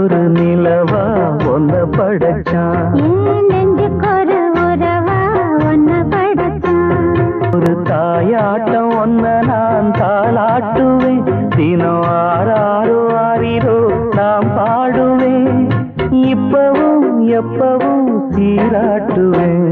ஒரு நிலவா ஒன்ன படைச்சான் நெஞ்சுக்கொரு உறவா ஒன்ன படைச்சான் ஒரு தாயாட்டம் ஒன்ன நான் தாளாட்டுவேன் தினம் ஆறாரோ ஆறிரோ நாம் பாடுவேன் இப்பவும் எப்பவும் சீராட்டுவேன்